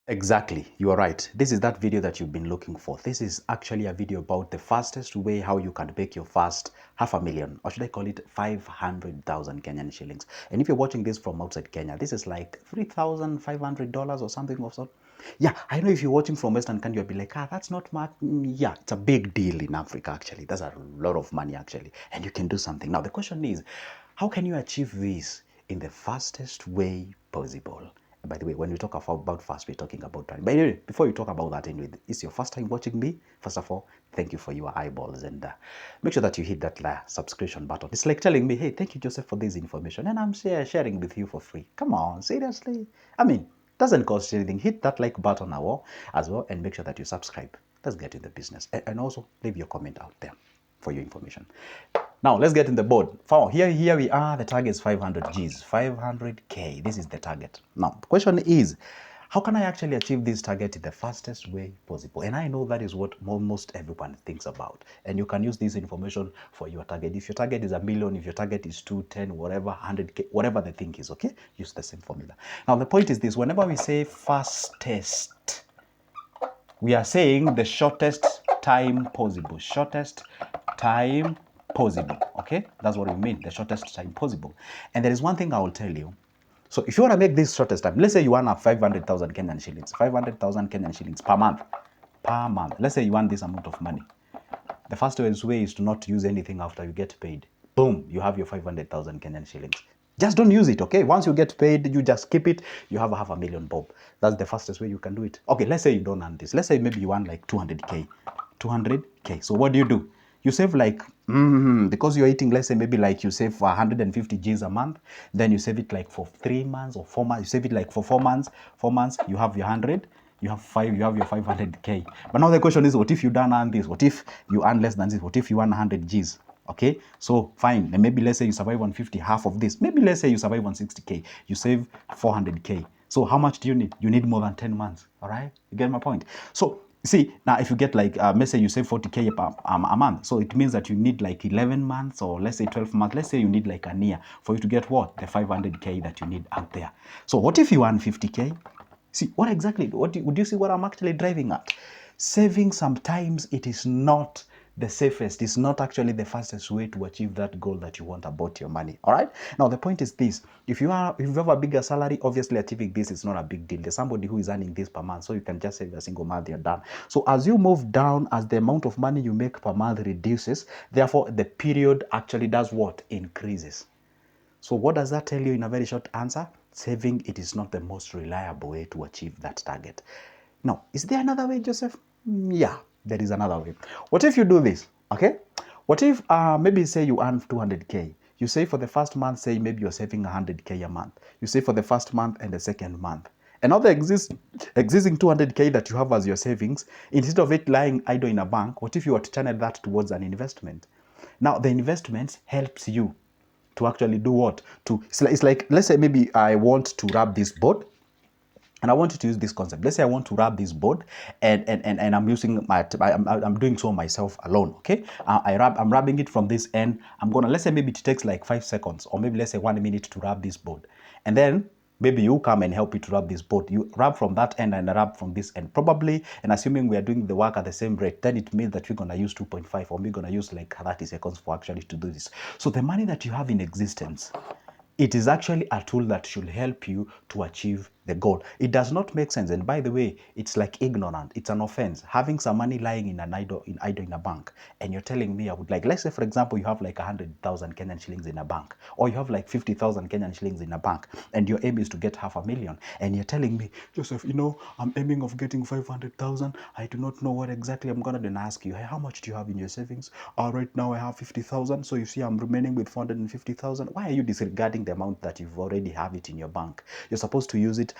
Exactly, you are right. This is that video that you've been looking for. This is actually a video about the fastest way how you can make your first 500,000, or should I call it 500,000 Kenyan shillings. And if you're watching this from outside Kenya, this is like $3,500 or something of sort. Yeah, I know if you're watching from Western Kenya, you'll be like, that's not much. Yeah, it's a big deal in Africa, actually. That's a lot of money, actually. And you can do something. Now, the question is, how can you achieve this in the fastest way possible? By the way, when we talk about fast, we're talking about time. But anyway, before you talk about that, anyway, it's your first time watching me. First of all, thank you for your eyeballs, and make sure that you hit that subscription button. It's like telling me, hey, thank you, Joseph, for this information, and I'm sharing with you for free. Come on, seriously? I mean, doesn't cost you anything. Hit that like button now as well, and make sure that you subscribe. Let's get in the business, and also leave your comment out there for your information. Now let's get in the board. Here we are. The target is 500 Gs, 500K. This is the target. Now the question is, how can I actually achieve this target in the fastest way possible? And I know that is what almost everyone thinks about. And you can use this information for your target. If your target is 1 million, if your target is 210, whatever, 100K, whatever the thing is, okay? Use the same formula. Now the point is this: whenever we say fastest, we are saying the shortest time possible. Shortest time possible. Okay, that's what we mean, the shortest time possible. And there is one thing I will tell you. So if you want to make this shortest time, let's say you want to have 500,000 Kenyan shillings, 500,000 Kenyan shillings per month. Per month. Let's say you want this amount of money. The fastest way is to not use anything after you get paid. Boom, you have your 500,000 Kenyan shillings. Just don't use it, okay? Once you get paid, you just keep it. You have a 500,000 bob. That's the fastest way you can do it. Okay, let's say you don't earn this. Let's say maybe you want like 200K. 200K. So what do? You save like, because you're eating, let's say maybe like you save 150 Gs a month. Then you save it like for 3 months or 4 months. You save it like for 4 months. 4 months, you have your 100. You have your 500K. But now the question is, what if you don't earn this? What if you earn less than this? What if you earn 100 Gs? Okay, so fine. And maybe let's say you survive on 50, half of this. Maybe let's say you survive on 60K. You save 400K. So how much do you need? You need more than 10 months. All right, you get my point. So see, now if you get like, let's say you save 40K a month. So it means that you need like 11 months or let's say 12 months. Let's say you need like a year for you to get what? The 500K that you need out there. So what if you earn 50K? See, would you see what I'm actually driving at? Saving sometimes it is not the safest. It's not actually the fastest way to achieve that goal that you want about your money. All right. Now the point is this: if you have a bigger salary, obviously achieving this is not a big deal. There's somebody who is earning this per month, so you can just save a single month, you're done. So as you move down, as the amount of money you make per month reduces, therefore the period actually does what? Increases. So what does that tell you in a very short answer? Saving, it is not the most reliable way to achieve that target. Now, is there another way, Joseph? Yeah, there is another way. What if you do this, okay? What if maybe say you earn 200K. You say for the first month, say maybe you're saving 100K a month. You say for the first month and the second month. And now the existing 200K that you have as your savings, instead of it lying idle in a bank, what if you were to channel that towards an investment? Now, the investment helps you to actually do what? It's like, let's say maybe I want to wrap this board, and I want you to use this concept. Let's say I want to wrap this board, and I'm using I'm doing so myself alone. Okay, I'm wrapping it from this end. Let's say maybe it takes like 5 seconds, or maybe let's say 1 minute to wrap this board, and then maybe you come and help me to wrap this board. You wrap from that end and I wrap from this end. Probably, and assuming we are doing the work at the same rate, then it means that we're going to use 2.5, or we're going to use like 30 seconds for actually to do this. So the money that you have in existence, it is actually a tool that should help you to achieve the goal. It does not make sense. And by the way, it's like ignorant. It's an offense. Having some money lying in in a bank, and you're telling me I would like, let's say for example, you have like 100,000 Kenyan shillings in a bank, or you have like 50,000 Kenyan shillings in a bank, and your aim is to get 500,000, and you're telling me, Joseph, I'm aiming of getting 500,000. I do not know what exactly I'm gonna. Then ask you, hey, how much do you have in your savings? Right now I have 50,000. So you see, I'm remaining with 450,000. Why are you disregarding the amount that you've already have it in your bank? You're supposed to use it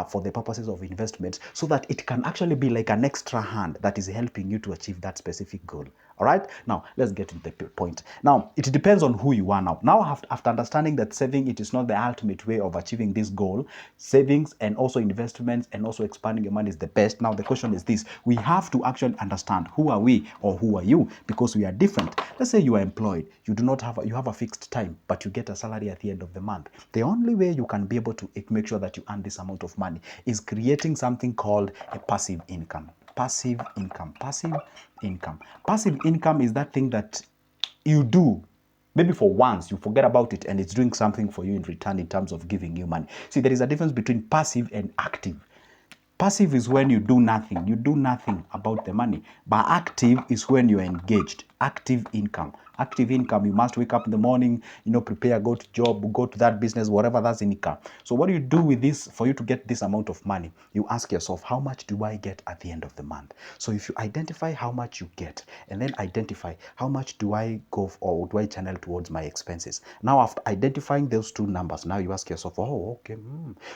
for the purposes of investment, so that it can actually be like an extra hand that is helping you to achieve that specific goal. All right, now let's get to the point. Now it depends on who you are. Now after understanding that saving, it is not the ultimate way of achieving this goal. Savings and also investments and also expanding your money is the best. Now the question is this: we have to actually understand who are we or who are you, because we are different. Let's say you are employed, you do not have you have a fixed time, but you get a salary at the end of the month. The only way you can be able to make sure that you earn this amount of money is creating something called a passive income. Passive income. Passive income. Passive income is that thing that you do maybe for once, you forget about it, and it's doing something for you in return in terms of giving you money. See, there is a difference between passive and active. Passive is when you do nothing. You do nothing about the money. But active is when you're engaged. Active income. Active income, you must wake up in the morning, prepare, go to job, go to that business, whatever, that's income. So what do you do with this for you to get this amount of money? You ask yourself, how much do I get at the end of the month? So if you identify how much you get, and then identify how much do I go or do I channel towards my expenses? Now after identifying those two numbers, now you ask yourself, oh, okay.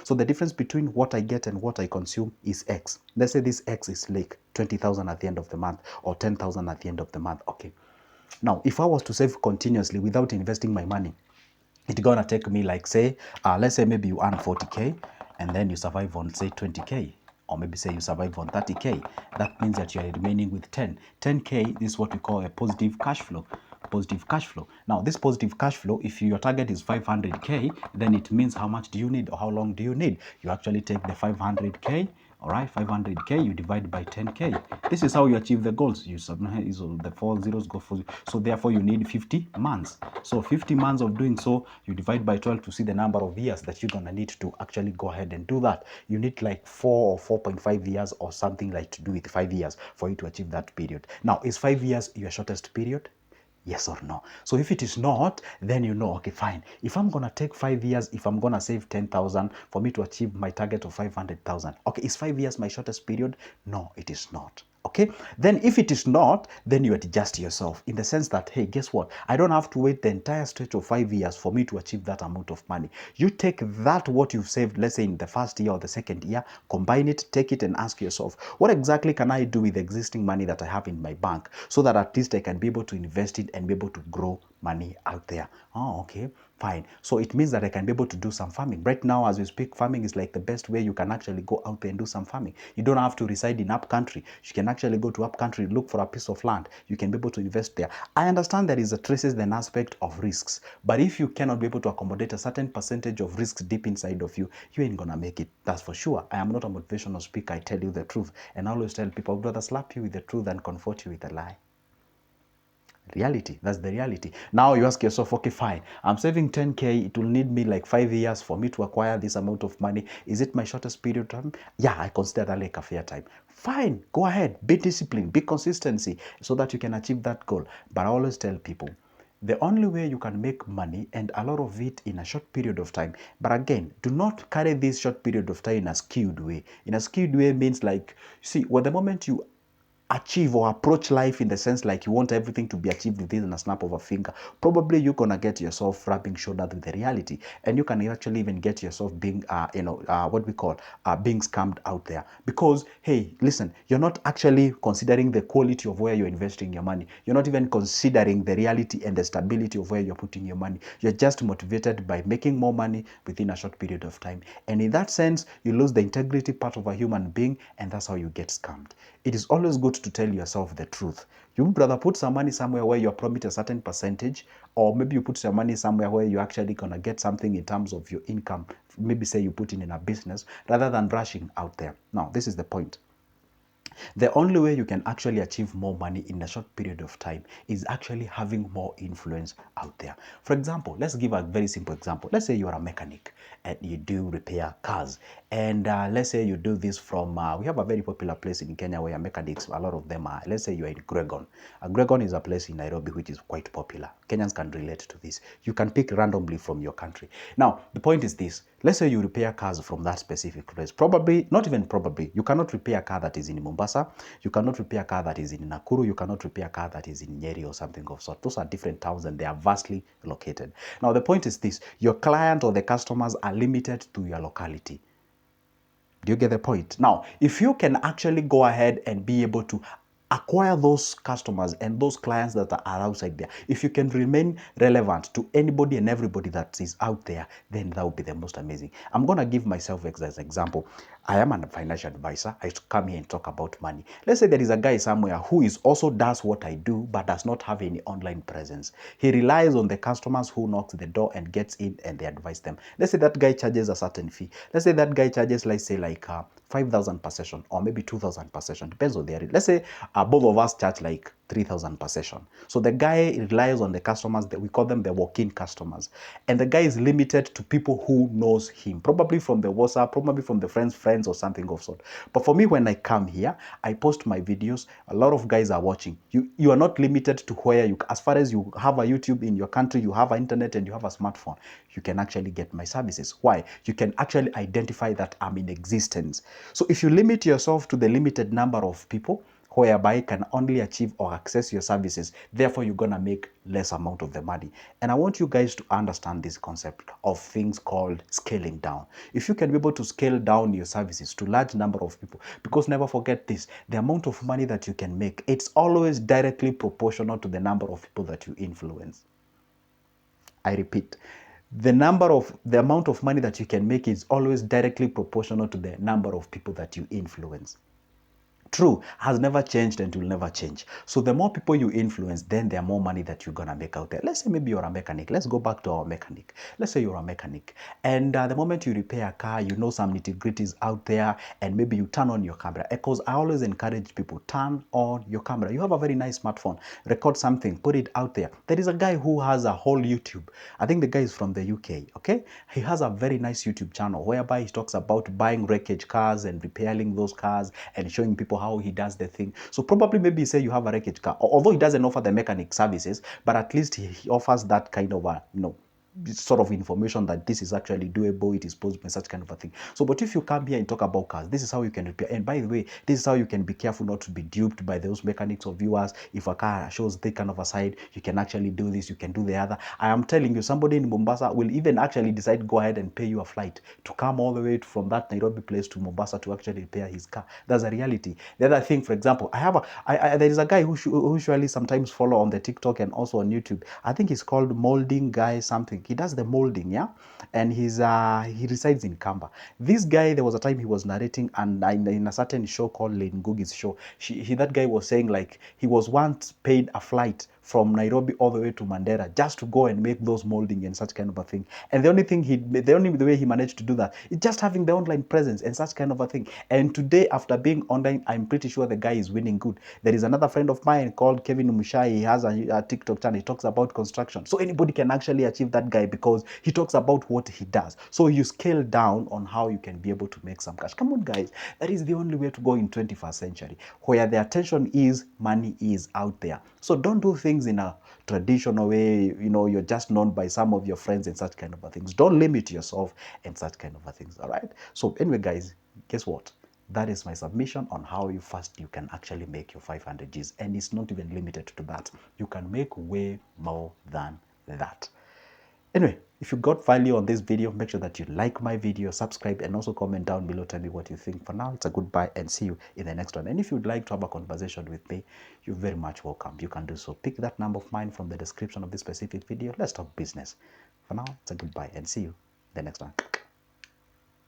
So the difference between what I get and what I consume is X. Let's say this X is like 20,000 at the end of the month or 10,000 at the end of the month. Okay. Now, if I was to save continuously without investing my money, it's gonna take me like, say, let's say maybe you earn 40K and then you survive on, say, 20K. Or maybe say you survive on 30K. That means that you are remaining with 10. 10K is what we call a positive cash flow. Positive cash flow. Now, this positive cash flow, if your target is 500K, then it means how much do you need or how long do you need? You actually take the 500K. All right, 500K, you divide by 10K. This is how you achieve the goals. You subtract the 4 zeros go for, so therefore you need 50 months. So 50 months of doing so, you divide by 12 to see the number of years that you're gonna need to actually go ahead and do that. You need like 4 or 4.5 years or something like to do with 5 years for you to achieve that period. Now, is 5 years your shortest period? Yes or no? So if it is not, then you know, okay, fine. If I'm going to take 5 years, if I'm going to save 10,000 for me to achieve my target of 500,000, okay, is 5 years my shortest period? No, it is not. Okay, then if it is not, then you adjust yourself in the sense that, hey, guess what? I don't have to wait the entire stretch of 5 years for me to achieve that amount of money. You take that, what you've saved, let's say in the first year or the second year, combine it, take it and ask yourself, what exactly can I do with the existing money that I have in my bank so that at least I can be able to invest it and be able to grow money out there? Oh, okay. Fine. So it means that I can be able to do some farming. Right now, as we speak, farming is like the best way you can actually go out there and do some farming. You don't have to reside in up country. You can actually go to up country, look for a piece of land. You can be able to invest there. I understand there is a traces an aspect of risks, but if you cannot be able to accommodate a certain percentage of risks deep inside of you, you ain't gonna make it. That's for sure. I am not a motivational speaker. I tell you the truth, and I always tell people, I'd rather slap you with the truth than comfort you with a lie. Reality. That's the reality. Now you ask yourself, okay, fine, I'm saving 10K. It will need me like 5 years for me to acquire this amount of money. Is it my shortest period of time? Yeah, I consider that like a fair time. Fine, go ahead, be disciplined, be consistency so that you can achieve that goal. But I always tell people, the only way you can make money, and a lot of it in a short period of time, but again, do not carry this short period of time in a skewed way. In a skewed way means like, see, well, the moment you achieve or approach life in the sense like you want everything to be achieved within a snap of a finger, probably you're gonna get yourself rubbing shoulders with the reality, and you can actually even get yourself being what we call being scammed out there. Because hey, listen, you're not actually considering the quality of where you're investing your money. You're not even considering the reality and the stability of where you're putting your money. You're just motivated by making more money within a short period of time, and in that sense you lose the integrity part of a human being, and that's how you get scammed. It is always good to tell yourself the truth. You would rather put some money somewhere where you're promised a certain percentage, or maybe you put some money somewhere where you're actually gonna get something in terms of your income. Maybe say you put in a business rather than rushing out there. Now, this is the point. The only way you can actually achieve more money in a short period of time is actually having more influence out there. For example, let's give a very simple example. Let's say you are a mechanic and you do repair cars. And let's say you do this from, we have a very popular place in Kenya where mechanics, a lot of them are, let's say you are in Gregon. Gregon is a place in Nairobi which is quite popular. Kenyans can relate to this. You can pick randomly from your country. Now, the point is this. Let's say you repair cars from that specific place. Probably, not even probably, you cannot repair a car that is in Mombasa. You cannot repair a car that is in Nakuru. You cannot repair a car that is in Nyeri or something of sort. Those are different towns and they are vastly located. Now, the point is this. Your client or the customers are limited to your locality. Do you get the point? Now, if you can actually go ahead and be able to acquire those customers and those clients that are outside there. If you can remain relevant to anybody and everybody that is out there, then that would be the most amazing. I'm going to give myself as an example. I am a financial advisor. I come here and talk about money. Let's say there is a guy somewhere who is also does what I do, but does not have any online presence. He relies on the customers who knocks the door and gets in and they advise them. Let's say that guy charges a certain fee. Let's say that guy charges, let's say, like 5,000 per session, or maybe 2,000 per session, depends on the area. Let's say both of us charge like 3,000 per session. So the guy relies on the customers that we call them the walk-in customers. And the guy is limited to people who knows him, probably from the WhatsApp, probably from the friends or something of sort. But for me, when I come here, I post my videos. A lot of guys are watching. You are not limited to where you, as far as you have a YouTube in your country, you have an internet and you have a smartphone, you can actually get my services. Why? You can actually identify that I'm in existence. So if you limit yourself to the limited number of people, whereby you can only achieve or access your services, therefore you're gonna make less amount of the money. And I want you guys to understand this concept of things called scaling down. If you can be able to scale down your services to large number of people, because never forget this, the amount of money that you can make, it's always directly proportional to the number of people that you influence. I repeat, the amount of money that you can make is always directly proportional to the number of people that you influence. True, has never changed and will never change. So the more people you influence, then there are more money that you're gonna make out there. Let's say maybe you're a mechanic. Let's go back to our mechanic. Let's say you're a mechanic, and the moment you repair a car, you know some nitty-gritties out there, and maybe you turn on your camera. Because I always encourage people, turn on your camera. You have a very nice smartphone, record something, put it out there. There is a guy who has a whole YouTube. I think the guy is from the UK, okay? He has a very nice YouTube channel whereby he talks about buying wreckage cars and repairing those cars and showing people how he does the thing. So probably maybe say you have a wreckage car, although he doesn't offer the mechanic services, but at least he offers that kind of a, sort of information that this is actually doable, it is possible, and such kind of a thing. So, but if you come here and talk about cars, this is how you can repair. And by the way, this is how you can be careful not to be duped by those mechanics or viewers. If a car shows this kind of a side, you can actually do this, you can do the other. I am telling you, somebody in Mombasa will even actually decide go ahead and pay you a flight to come all the way from that Nairobi place to Mombasa to actually repair his car. That's a reality. The other thing, for example, there is a guy who usually sometimes follow on the TikTok and also on YouTube. I think he's called Molding Guy something. He does the molding, yeah, and he resides in Kamba. This guy, there was a time he was narrating, and in a certain show called Lane Ngugi's show, that guy was saying like he was once paid a flight from Nairobi all the way to Mandera just to go and make those molding and such kind of a thing. And the only way he managed to do that is just having the online presence and such kind of a thing. And today, after being online, I'm pretty sure the guy is winning good. There is another friend of mine called Kevin Mushai. He has a TikTok channel. He talks about construction. So anybody can actually achieve that guy because he talks about what he does. So you scale down on how you can be able to make some cash. Come on, guys. That is the only way to go in 21st century, where the attention is, money is out there. So don't do things in a traditional way, you're just known by some of your friends and such kind of things. Don't limit yourself and such kind of things, all right? So anyway, guys, guess what? That is my submission on how you can actually make your 500 Gs. And it's not even limited to that. You can make way more than that. Anyway, if you got value on this video, make sure that you like my video, subscribe, and also comment down below. Tell me what you think. For now, it's a goodbye and see you in the next one. And if you'd like to have a conversation with me, you're very much welcome. You can do so. Pick that number of mine from the description of this specific video. Let's talk business. For now, it's a goodbye and see you in the next one.